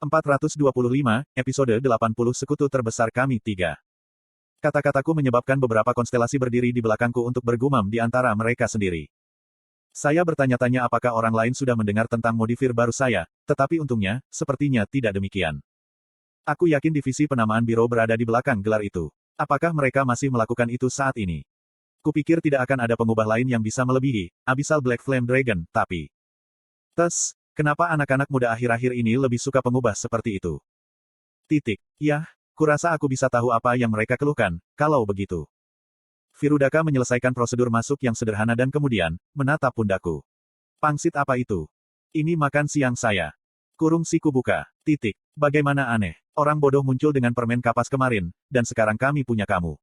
425, episode 80 Sekutu Terbesar Kami Tiga. Kata-kataku menyebabkan beberapa konstelasi berdiri di belakangku untuk bergumam di antara mereka sendiri. Saya bertanya-tanya apakah orang lain sudah mendengar tentang modifir baru saya, tetapi untungnya, sepertinya tidak demikian. Aku yakin divisi penamaan biro berada di belakang gelar itu. Apakah mereka masih melakukan itu saat ini? Kupikir tidak akan ada pengubah lain yang bisa melebihi Abyssal Black Flame Dragon, tapi... kenapa anak-anak muda akhir-akhir ini lebih suka pengubah seperti itu? Yah, kurasa aku bisa tahu apa yang mereka keluhkan, kalau begitu. Virudaka menyelesaikan prosedur masuk yang sederhana dan kemudian, menatap pundakku. Pangsit apa itu? Ini makan siang saya. Kurung siku buka. Bagaimana aneh. Orang bodoh muncul dengan permen kapas kemarin, dan sekarang kami punya kamu.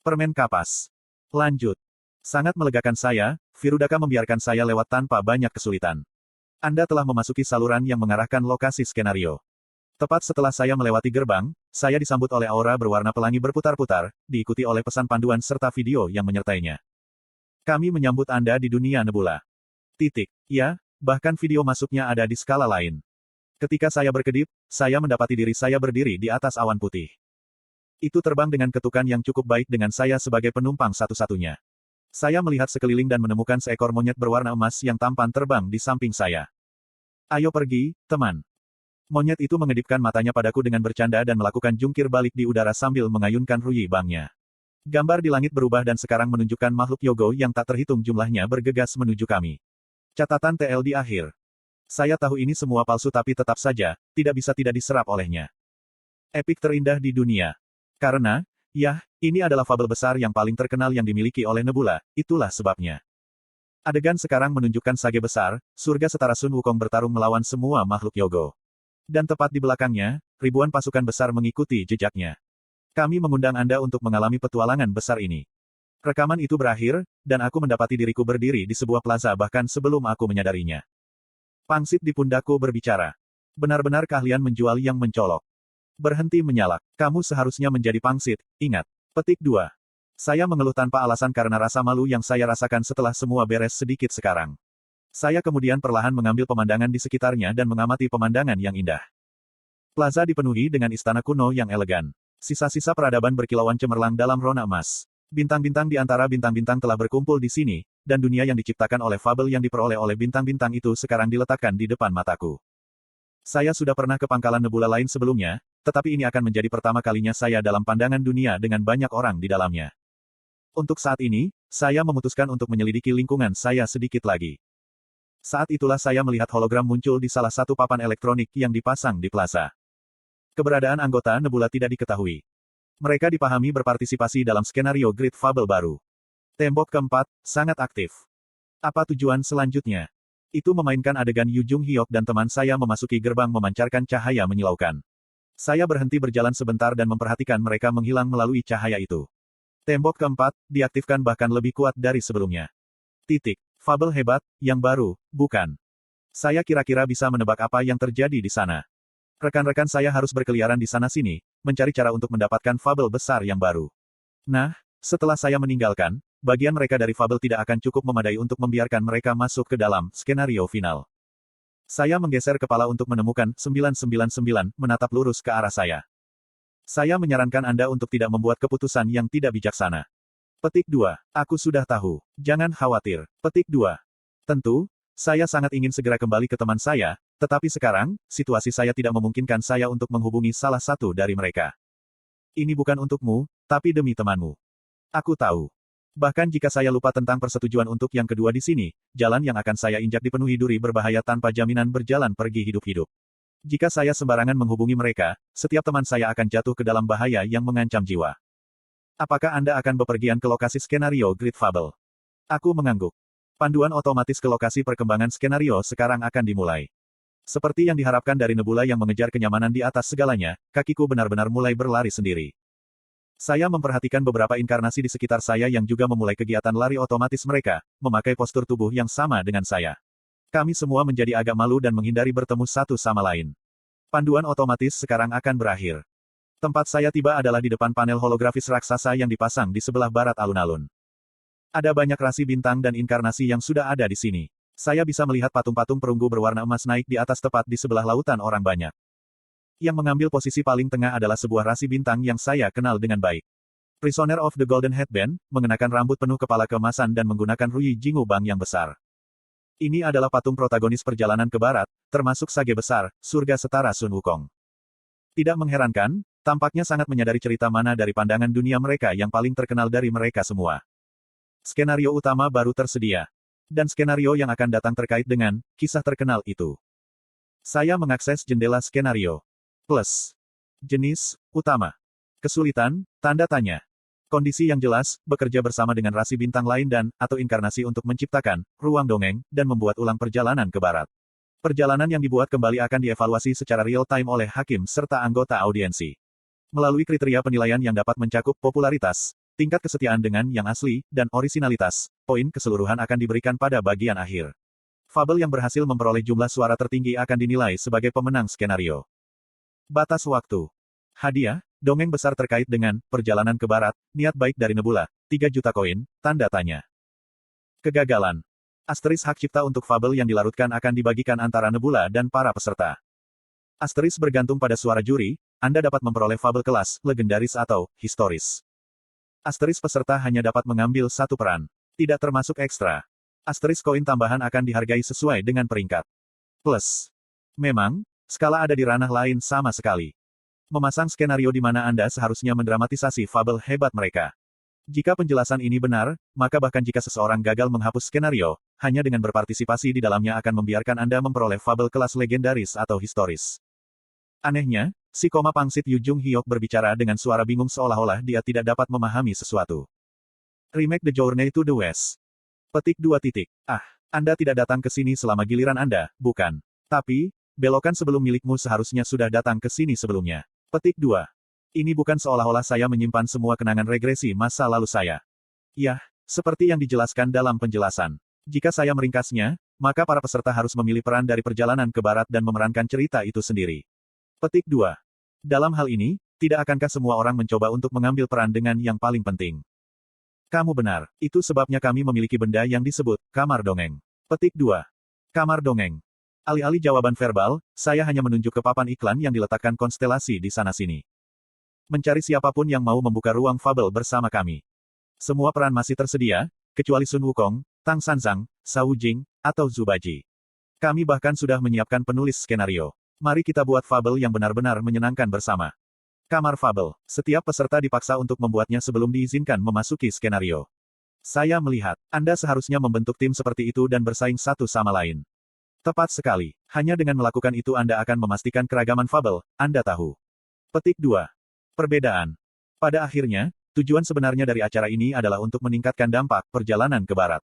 Permen kapas. Lanjut. Sangat melegakan saya, Virudaka membiarkan saya lewat tanpa banyak kesulitan. Anda telah memasuki saluran yang mengarahkan lokasi skenario. Tepat setelah saya melewati gerbang, saya disambut oleh aura berwarna pelangi berputar-putar, diikuti oleh pesan panduan serta video yang menyertainya. Kami menyambut Anda di dunia nebula. Ya, bahkan video masuknya ada di skala lain. Ketika saya berkedip, saya mendapati diri saya berdiri di atas awan putih. Itu terbang dengan ketukan yang cukup baik dengan saya sebagai penumpang satu-satunya. Saya melihat sekeliling dan menemukan seekor monyet berwarna emas yang tampan terbang di samping saya. Ayo pergi, teman. Monyet itu mengedipkan matanya padaku dengan bercanda dan melakukan jungkir balik di udara sambil mengayunkan ruyi bangnya. Gambar di langit berubah dan sekarang menunjukkan makhluk Yogo yang tak terhitung jumlahnya bergegas menuju kami. Catatan TL di akhir. Saya tahu ini semua palsu tapi tetap saja, tidak bisa tidak diserap olehnya. Epik terindah di dunia. Karena, yah, ini adalah fabel besar yang paling terkenal yang dimiliki oleh Nebula, itulah sebabnya. Adegan sekarang menunjukkan sage besar, surga setara Sun Wukong bertarung melawan semua makhluk Yogo. Dan tepat di belakangnya, ribuan pasukan besar mengikuti jejaknya. Kami mengundang Anda untuk mengalami petualangan besar ini. Rekaman itu berakhir, dan aku mendapati diriku berdiri di sebuah plaza bahkan sebelum aku menyadarinya. Pangsit di pundakku berbicara. Benar-benar keahlian menjual yang mencolok. Berhenti menyalak. Kamu seharusnya menjadi pangsit, ingat. 2. Saya mengeluh tanpa alasan karena rasa malu yang saya rasakan setelah semua beres sedikit sekarang. Saya kemudian perlahan mengambil pemandangan di sekitarnya dan mengamati pemandangan yang indah. Plaza dipenuhi dengan istana kuno yang elegan. Sisa-sisa peradaban berkilauan cemerlang dalam rona emas. Bintang-bintang di antara bintang-bintang telah berkumpul di sini, dan dunia yang diciptakan oleh fabel yang diperoleh oleh bintang-bintang itu sekarang diletakkan di depan mataku. Saya sudah pernah ke pangkalan nebula lain sebelumnya, tetapi ini akan menjadi pertama kalinya saya dalam pandangan dunia dengan banyak orang di dalamnya. Untuk saat ini, saya memutuskan untuk menyelidiki lingkungan saya sedikit lagi. Saat itulah saya melihat hologram muncul di salah satu papan elektronik yang dipasang di plaza. Keberadaan anggota nebula tidak diketahui. Mereka dipahami berpartisipasi dalam skenario Great Fable baru. Tembok keempat, sangat aktif. Apa tujuan selanjutnya? Itu memainkan adegan Yu Jung Hyuk dan teman saya memasuki gerbang memancarkan cahaya menyilaukan. Saya berhenti berjalan sebentar dan memperhatikan mereka menghilang melalui cahaya itu. Tembok keempat, diaktifkan bahkan lebih kuat dari sebelumnya. Fabel hebat, yang baru, bukan? Saya kira-kira bisa menebak apa yang terjadi di sana. Rekan-rekan saya harus berkeliaran di sana-sini, mencari cara untuk mendapatkan fabel besar yang baru. Nah, setelah saya meninggalkan, bagian mereka dari fabel tidak akan cukup memadai untuk membiarkan mereka masuk ke dalam skenario final. Saya menggeser kepala untuk menemukan 999 menatap lurus ke arah saya. Saya menyarankan Anda untuk tidak membuat keputusan yang tidak bijaksana. 2. Aku sudah tahu. Jangan khawatir. 2. Tentu, saya sangat ingin segera kembali ke teman saya, tetapi sekarang, situasi saya tidak memungkinkan saya untuk menghubungi salah satu dari mereka. Ini bukan untukmu, tapi demi temanmu. Aku tahu. Bahkan jika saya lupa tentang persetujuan untuk yang kedua di sini, jalan yang akan saya injak dipenuhi duri berbahaya tanpa jaminan berjalan pergi hidup-hidup. Jika saya sembarangan menghubungi mereka, setiap teman saya akan jatuh ke dalam bahaya yang mengancam jiwa. Apakah Anda akan bepergian ke lokasi skenario Great Fable? Aku mengangguk. Panduan otomatis ke lokasi perkembangan skenario sekarang akan dimulai. Seperti yang diharapkan dari nebula yang mengejar kenyamanan di atas segalanya, kakiku benar-benar mulai berlari sendiri. Saya memperhatikan beberapa inkarnasi di sekitar saya yang juga memulai kegiatan lari otomatis mereka, memakai postur tubuh yang sama dengan saya. Kami semua menjadi agak malu dan menghindari bertemu satu sama lain. Panduan otomatis sekarang akan berakhir. Tempat saya tiba adalah di depan panel holografis raksasa yang dipasang di sebelah barat alun-alun. Ada banyak rasi bintang dan inkarnasi yang sudah ada di sini. Saya bisa melihat patung-patung perunggu berwarna emas naik di atas tepat di sebelah lautan orang banyak. Yang mengambil posisi paling tengah adalah sebuah rasi bintang yang saya kenal dengan baik. Prisoner of the Golden Headband, mengenakan rambut penuh kepala keemasan dan menggunakan Rui Jingubang yang besar. Ini adalah patung protagonis perjalanan ke barat, termasuk sage besar, surga setara Sun Wukong. Tidak mengherankan, tampaknya sangat menyadari cerita mana dari pandangan dunia mereka yang paling terkenal dari mereka semua. Skenario utama baru tersedia. Dan skenario yang akan datang terkait dengan kisah terkenal itu. Saya mengakses jendela skenario. Plus. Jenis, utama. Kesulitan, tanda tanya. Kondisi yang jelas, bekerja bersama dengan rasi bintang lain dan, atau inkarnasi untuk menciptakan, ruang dongeng, dan membuat ulang perjalanan ke barat. Perjalanan yang dibuat kembali akan dievaluasi secara real-time oleh hakim serta anggota audiensi. Melalui kriteria penilaian yang dapat mencakup popularitas, tingkat kesetiaan dengan yang asli, dan orisinalitas, poin keseluruhan akan diberikan pada bagian akhir. Fabel yang berhasil memperoleh jumlah suara tertinggi akan dinilai sebagai pemenang skenario. Batas waktu. Hadiah, dongeng besar terkait dengan perjalanan ke barat, niat baik dari Nebula, 3 juta koin, tanda tanya. Kegagalan. Asteris hak cipta untuk fabel yang dilarutkan akan dibagikan antara Nebula dan para peserta. Asteris bergantung pada suara juri, Anda dapat memperoleh fabel kelas, legendaris atau historis. Asteris peserta hanya dapat mengambil satu peran. Tidak termasuk ekstra. Asteris koin tambahan akan dihargai sesuai dengan peringkat. Plus. Memang, skala ada di ranah lain sama sekali. Memasang skenario di mana Anda seharusnya mendramatisasi fabel hebat mereka. Jika penjelasan ini benar, maka bahkan jika seseorang gagal menghapus skenario, hanya dengan berpartisipasi di dalamnya akan membiarkan Anda memperoleh fabel kelas legendaris atau historis. Anehnya, si koma pangsit Yu Jung Hyuk berbicara dengan suara bingung seolah-olah dia tidak dapat memahami sesuatu. Remake The Journey to the West. Petik 2 titik. Anda tidak datang ke sini selama giliran Anda, bukan? Tapi, belokan sebelum milikmu seharusnya sudah datang ke sini sebelumnya. Petik 2. Ini bukan seolah-olah saya menyimpan semua kenangan regresi masa lalu saya. Yah, seperti yang dijelaskan dalam penjelasan. Jika saya meringkasnya, maka para peserta harus memilih peran dari perjalanan ke barat dan memerankan cerita itu sendiri. Petik 2. Dalam hal ini, tidak akankah semua orang mencoba untuk mengambil peran dengan yang paling penting? Kamu benar, itu sebabnya kami memiliki benda yang disebut kamar dongeng. Petik 2. Kamar dongeng. Alih-alih jawaban verbal, saya hanya menunjuk ke papan iklan yang diletakkan konstelasi di sana-sini. Mencari siapapun yang mau membuka ruang fabel bersama kami. Semua peran masih tersedia, kecuali Sun Wukong, Tang Sanzang, Shao Jing, atau Zubaji. Kami bahkan sudah menyiapkan penulis skenario. Mari kita buat fabel yang benar-benar menyenangkan bersama. Kamar fabel. Setiap peserta dipaksa untuk membuatnya sebelum diizinkan memasuki skenario. Saya melihat, Anda seharusnya membentuk tim seperti itu dan bersaing satu sama lain. Tepat sekali. Hanya dengan melakukan itu Anda akan memastikan keragaman fabel, Anda tahu. Petik 2. Perbedaan. Pada akhirnya, tujuan sebenarnya dari acara ini adalah untuk meningkatkan dampak perjalanan ke barat.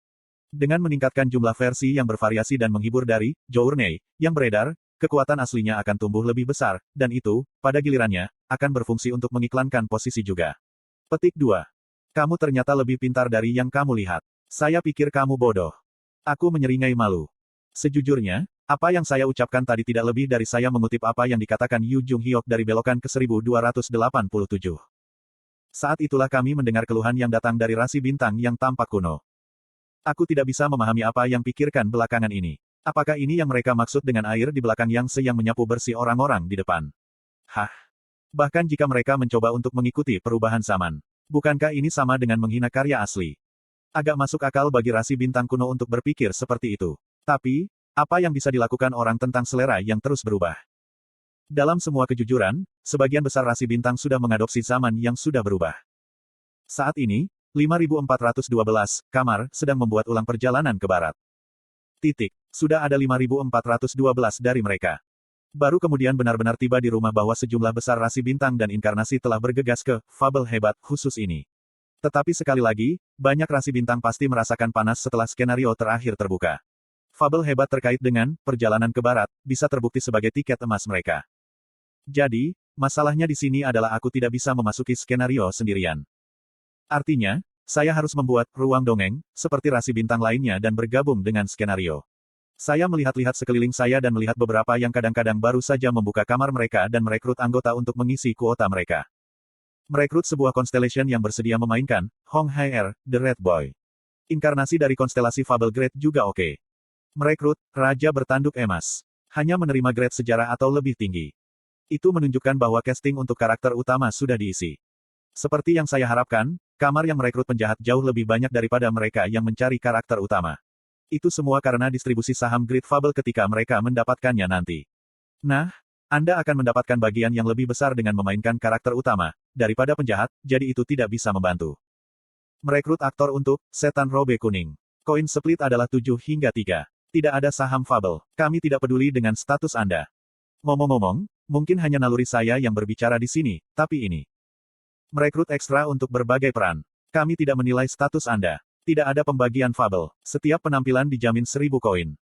Dengan meningkatkan jumlah versi yang bervariasi dan menghibur dari Journey yang beredar, kekuatan aslinya akan tumbuh lebih besar, dan itu, pada gilirannya, akan berfungsi untuk mengiklankan posisi juga. Petik 2. Kamu ternyata lebih pintar dari yang kamu lihat. Saya pikir kamu bodoh. Aku menyeringai malu. Sejujurnya, apa yang saya ucapkan tadi tidak lebih dari saya mengutip apa yang dikatakan Yu Jung Hyuk dari belokan ke 1287. Saat itulah kami mendengar keluhan yang datang dari rasi bintang yang tampak kuno. Aku tidak bisa memahami apa yang pikirkan belakangan ini. Apakah ini yang mereka maksud dengan air di belakang yang yang menyapu bersih orang-orang di depan? Bahkan jika mereka mencoba untuk mengikuti perubahan zaman. Bukankah ini sama dengan menghina karya asli? Agak masuk akal bagi rasi bintang kuno untuk berpikir seperti itu. Tapi, apa yang bisa dilakukan orang tentang selera yang terus berubah? Dalam semua kejujuran, sebagian besar rasi bintang sudah mengadopsi zaman yang sudah berubah. Saat ini, 5412 kamar sedang membuat ulang perjalanan ke barat. Sudah ada 5412 dari mereka. Baru kemudian benar-benar tiba di rumah bahwa sejumlah besar rasi bintang dan inkarnasi telah bergegas ke fabel hebat khusus ini. Tetapi sekali lagi, banyak rasi bintang pasti merasakan panas setelah skenario terakhir terbuka. Fabel hebat terkait dengan perjalanan ke barat bisa terbukti sebagai tiket emas mereka. Jadi, masalahnya di sini adalah aku tidak bisa memasuki skenario sendirian. Artinya, saya harus membuat ruang dongeng seperti rasi bintang lainnya dan bergabung dengan skenario. Saya melihat-lihat sekeliling saya dan melihat beberapa yang kadang-kadang baru saja membuka kamar mereka dan merekrut anggota untuk mengisi kuota mereka. Merekrut sebuah constellation yang bersedia memainkan Hong Hai-er, The Red Boy. Inkarnasi dari konstelasi Fabel Grade juga oke. Merekrut Raja bertanduk emas. Hanya menerima grade sejarah atau lebih tinggi. Itu menunjukkan bahwa casting untuk karakter utama sudah diisi. Seperti yang saya harapkan, kamar yang merekrut penjahat jauh lebih banyak daripada mereka yang mencari karakter utama. Itu semua karena distribusi saham Great Fable ketika mereka mendapatkannya nanti. Nah, Anda akan mendapatkan bagian yang lebih besar dengan memainkan karakter utama, daripada penjahat, jadi itu tidak bisa membantu. Merekrut aktor untuk Setan Robe Kuning. Koin split adalah 7 hingga 3. Tidak ada saham Fable. Kami tidak peduli dengan status Anda. Ngomong-ngomong, mungkin hanya naluri saya yang berbicara di sini, tapi ini. Merekrut ekstra untuk berbagai peran. Kami tidak menilai status Anda. Tidak ada pembagian Fable. Setiap penampilan dijamin 1000 koin.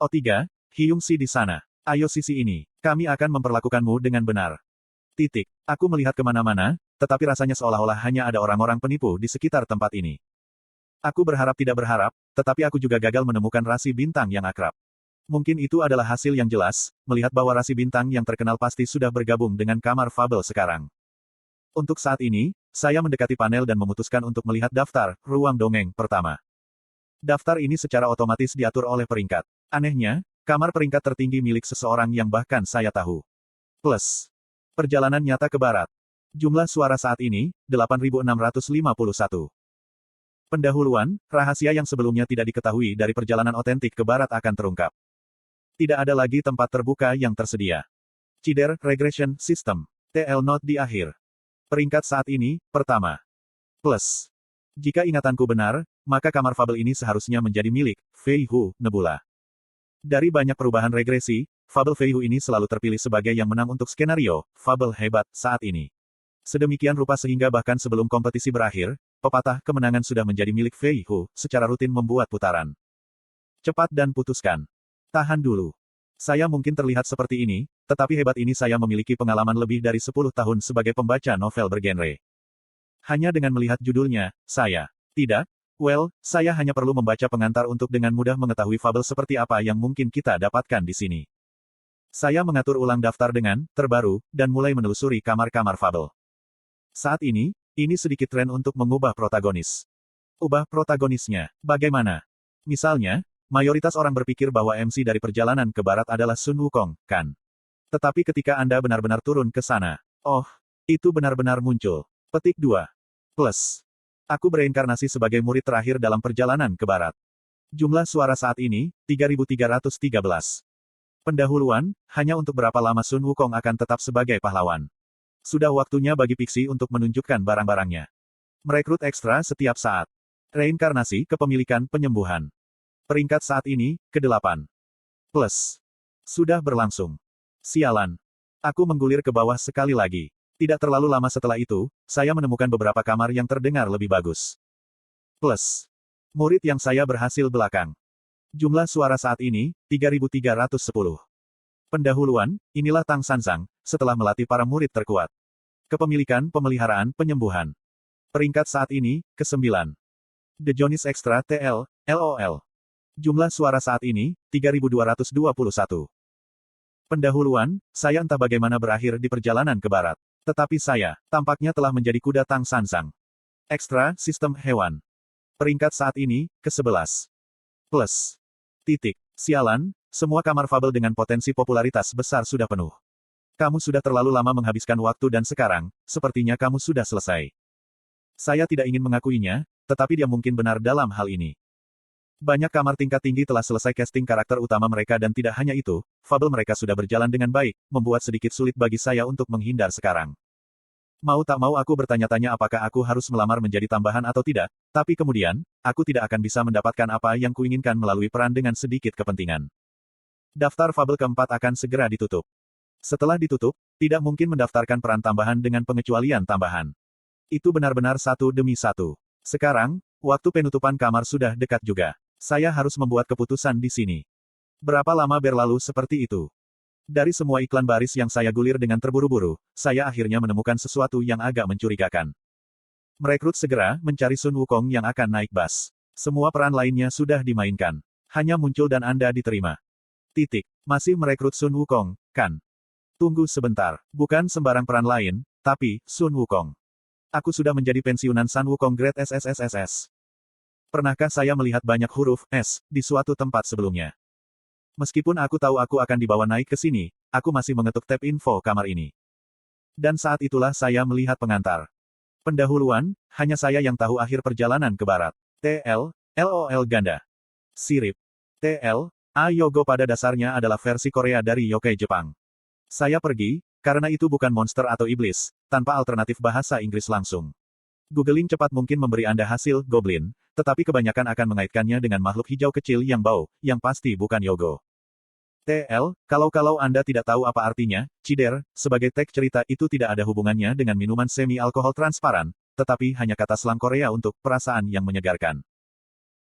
O3, Hyung Si di sana. Ayo sisi ini. Kami akan memperlakukanmu dengan benar. Titik. Aku melihat kemana-mana, tetapi rasanya seolah-olah hanya ada orang-orang penipu di sekitar tempat ini. Aku berharap tidak berharap, tetapi aku juga gagal menemukan rasi bintang yang akrab. Mungkin itu adalah hasil yang jelas, melihat bahwa rasi bintang yang terkenal pasti sudah bergabung dengan kamar Fable sekarang. Untuk saat ini, saya mendekati panel dan memutuskan untuk melihat daftar ruang dongeng pertama. Daftar ini secara otomatis diatur oleh peringkat. Anehnya, kamar peringkat tertinggi milik seseorang yang bahkan saya tahu. Plus. Perjalanan nyata ke barat. Jumlah suara saat ini, 8.651. Pendahuluan, rahasia yang sebelumnya tidak diketahui dari perjalanan otentik ke barat akan terungkap. Tidak ada lagi tempat terbuka yang tersedia. Cider Regression System. TL Note di akhir. Peringkat saat ini, pertama. Plus. Jika ingatanku benar, maka kamar Fable ini seharusnya menjadi milik Fei Hu Nebula. Dari banyak perubahan regresi, Fable Fei Hu ini selalu terpilih sebagai yang menang untuk skenario Fable hebat saat ini. Sedemikian rupa sehingga bahkan sebelum kompetisi berakhir, pepatah kemenangan sudah menjadi milik Fei Hu secara rutin membuat putaran. Cepat dan putuskan. Tahan dulu. Saya mungkin terlihat seperti ini, tetapi hebat ini saya memiliki pengalaman lebih dari 10 tahun sebagai pembaca novel bergenre. Hanya dengan melihat judulnya, saya tidak. Well, saya hanya perlu membaca pengantar untuk dengan mudah mengetahui Fable seperti apa yang mungkin kita dapatkan di sini. Saya mengatur ulang daftar dengan terbaru, dan mulai menelusuri kamar-kamar Fable. Saat ini sedikit tren untuk mengubah protagonis. Ubah protagonisnya, bagaimana? Misalnya, mayoritas orang berpikir bahwa MC dari perjalanan ke barat adalah Sun Wukong, kan? Tetapi ketika Anda benar-benar turun ke sana, oh, itu benar-benar muncul. Petik 2. Plus. Aku bereinkarnasi sebagai murid terakhir dalam perjalanan ke barat. Jumlah suara saat ini, 3.313. Pendahuluan, hanya untuk berapa lama Sun Wukong akan tetap sebagai pahlawan. Sudah waktunya bagi Pixie untuk menunjukkan barang-barangnya. Merekrut ekstra setiap saat. Reinkarnasi kepemilikan penyembuhan. Peringkat saat ini, ke-8. Plus. Sudah berlangsung. Sialan. Aku menggulir ke bawah sekali lagi. Tidak terlalu lama setelah itu, saya menemukan beberapa kamar yang terdengar lebih bagus. Plus. Murid yang saya berhasil belakang. Jumlah suara saat ini, 3.310. Pendahuluan, inilah Tang Sanzang, setelah melatih para murid terkuat. Kepemilikan pemeliharaan penyembuhan. Peringkat saat ini, ke-9. The Jonis Extra TL, LOL. Jumlah suara saat ini, 3.221. Pendahuluan, saya entah bagaimana berakhir di perjalanan ke barat. Tetapi saya, tampaknya telah menjadi kuda Tang Sanzang. Ekstra, sistem hewan. Peringkat saat ini, ke-11. Plus. Titik. Sialan, semua kamar Fable dengan potensi popularitas besar sudah penuh. Kamu sudah terlalu lama menghabiskan waktu dan sekarang, sepertinya kamu sudah selesai. Saya tidak ingin mengakuinya, tetapi dia mungkin benar dalam hal ini. Banyak kamar tingkat tinggi telah selesai casting karakter utama mereka dan tidak hanya itu, Fable mereka sudah berjalan dengan baik, membuat sedikit sulit bagi saya untuk menghindar sekarang. Mau tak mau aku bertanya-tanya apakah aku harus melamar menjadi tambahan atau tidak, tapi kemudian, aku tidak akan bisa mendapatkan apa yang kuinginkan melalui peran dengan sedikit kepentingan. Daftar Fable keempat akan segera ditutup. Setelah ditutup, tidak mungkin mendaftarkan peran tambahan dengan pengecualian tambahan. Itu benar-benar satu demi satu. Sekarang, waktu penutupan kamar sudah dekat juga. Saya harus membuat keputusan di sini. Berapa lama berlalu seperti itu? Dari semua iklan baris yang saya gulir dengan terburu-buru, saya akhirnya menemukan sesuatu yang agak mencurigakan. Merekrut segera mencari Sun Wukong yang akan naik bus. Semua peran lainnya sudah dimainkan. Hanya muncul dan Anda diterima. Titik. Masih merekrut Sun Wukong, kan? Tunggu sebentar. Bukan sembarang peran lain, tapi Sun Wukong. Aku sudah menjadi pensiunan Sun Wukong Grade SSSSS. Pernahkah saya melihat banyak huruf S di suatu tempat sebelumnya? Meskipun aku tahu aku akan dibawa naik ke sini, aku masih mengetuk tab info kamar ini. Dan saat itulah saya melihat pengantar. Pendahuluan, hanya saya yang tahu akhir perjalanan ke barat. TL, LOL ganda. Sirip. TL, A Yogo pada dasarnya adalah versi Korea dari yokai Jepang. Saya pergi, karena itu bukan monster atau iblis, tanpa alternatif bahasa Inggris langsung. Googling cepat mungkin memberi Anda hasil goblin, tetapi kebanyakan akan mengaitkannya dengan makhluk hijau kecil yang bau, yang pasti bukan Yogo. TL, kalau Anda tidak tahu apa artinya, cider, sebagai teks cerita itu tidak ada hubungannya dengan minuman semi-alkohol transparan, tetapi hanya kata slang Korea untuk perasaan yang menyegarkan.